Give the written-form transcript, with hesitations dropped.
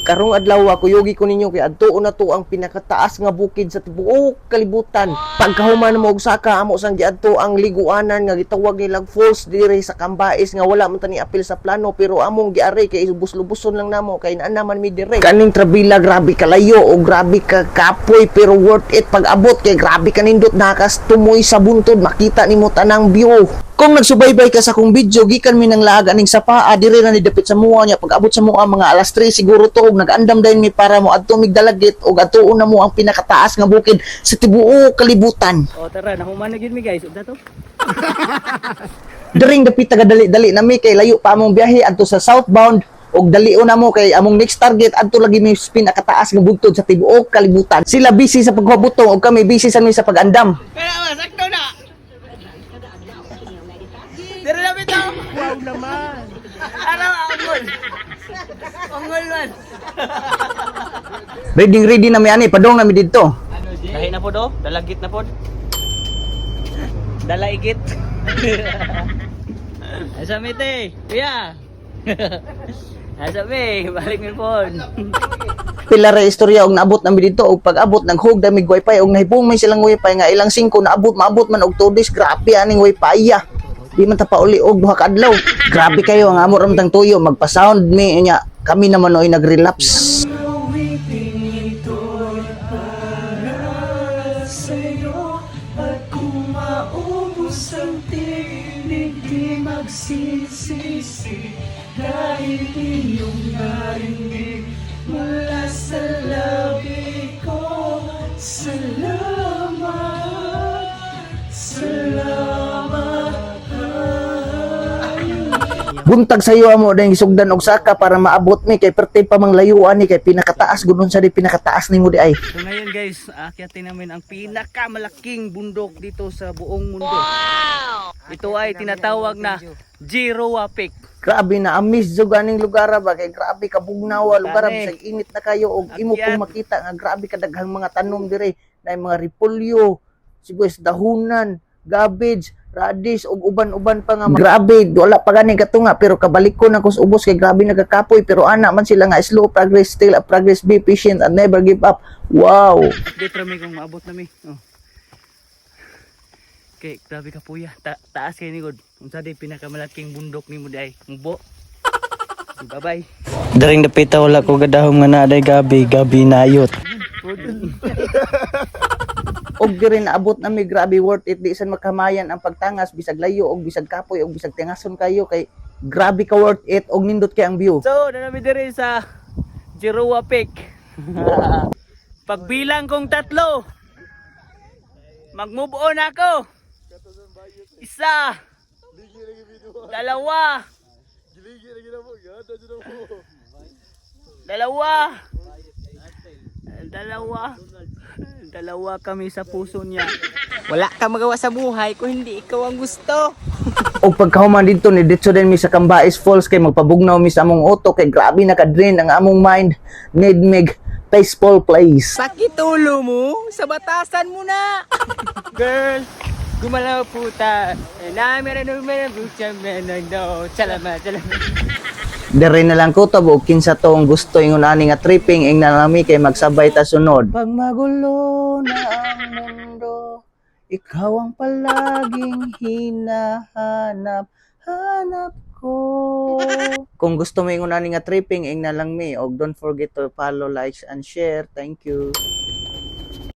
Karong adlaw kuyugi ko ninyo kay adtuon na to ang pinakataas nga bukid sa tibuok kalibutan. Pagkahuman mo og saka amo sang giadto ang liguanan nga gitawag nilang falls dire sa Cambais nga wala man tani apil sa plano pero among giari kay lubos-luboson lang namo kay naa naman mi dire. Kaning trabila grabe kalayo o grabe ka kapoy pero worth it pag abot kay grabe kanindot nakas tumoy sa buntod makita nimo tanang view. Kung nagsubaybay ka sa akong video, gikan mi nang laag aning sa paa, dire na ni dapit sa mua niya. Pag abot sa mua, mga alas 3, siguro to, nag-andam dahil mi para mo adto migdalagit, o atuon na mo ang pinakataas nga bukid sa tibuok kalibutan. O tara, nahuman na gid mi guys. Ugda to. Daring dapit taga-dali-dali na mi, kay layo pa among biyahe, adto sa southbound, og dalion na mo kay among next target adto lagi mi pinakataas nga bugtod sa tibuok kalibutan. Sila busy sa paghubutong, og kami busy sa mi sa pag-andam. Kaya ba, sakto na! Dire na bitaw! Wow naman! Ano, angol! Angol man! Ready na mi ani, padong na mi didto. Dahil na po do, dalagit na po. Dalaigit. Asa mi te? Kuya! Asa mi? Balik mi po. Pila ra istorya og naabot na mi dito og pag-abot naghug na mig wifi og nahibong may silang wifi nga ilang 5 maabot man og 2 days grabe aning wifi ya. Di man ta pauli og duha ka adlaw. Grabe kayo ang amo ramtang tuyo magpa-sound mi nya kami naman oy nag-relapse. Dahil iyong narinig mula sa labi ko. Salamat, salamat. Buntag sayo amo dahil gisugdan og saka para maabot mi kay perti pa mang layuan ni kay pinakataas gudon sa di pinakataas nimo di ay. So ngayon guys, aakyatin namin ang pinakamalaking bundok dito sa buong mundo. Wow! Ito ay tinatawag na Jirowa Peak. Grabe na amis jud ganing lugar ba kay grabe ka bugnawa lugar bisag init na kayo og imo pong makita nga grabe ka daghang mga tanom dire na mga repolyo, sibuyas dahunan, cabbage, radish ug uban-uban pa nga grabe wala pa gani katunga pero kabalik ko na kus ubos kay grabe nagakapoy pero ana man sila nga slow progress still a progress be patient and never give up. Wow. Dito mi kung maabot na mi. Oh. Okay, grabe ka puya. Taas kay ni god. Unsa di pinakamalaking bundok nimo di ay? Mubo. Bye-bye. Daring dapita wala ko gadahom nga naday gabi nayot. Og diri naabot na mi grabe worth it di san makamayan ang pagtangas bisag layo og bisag kapoy og bisag tingason kayo kay grabe ka worth it og nindot kay ang view. So, nanami diri sa Jirowa Peak. Pagbilang kong 3, mag-move on ako. 1, 2, 2, 2 kami sa puso niya. Wala ka magawa sa buhay kung hindi ikaw ang gusto. Og pagkahuman dito ni ditso din mi sa Cambais Falls kay magpabugnaw mi sa among auto kay grabe naka-drain ang among mind. Need mig peaceful place. Pakitulo mo, sa batasan mo na. Girl, gumalaw puta. Salamat. Dere na lang ko tab og kinsa tong gusto ingon ani nga tripping ing nalami kay magsabay ta sunod. Pag magulo na ang mundo, ikaw ang palaging hinahanap ko. Kung gusto mo ingon ani nga tripping ing nalang mi og don't forget to follow, like and share. Thank you.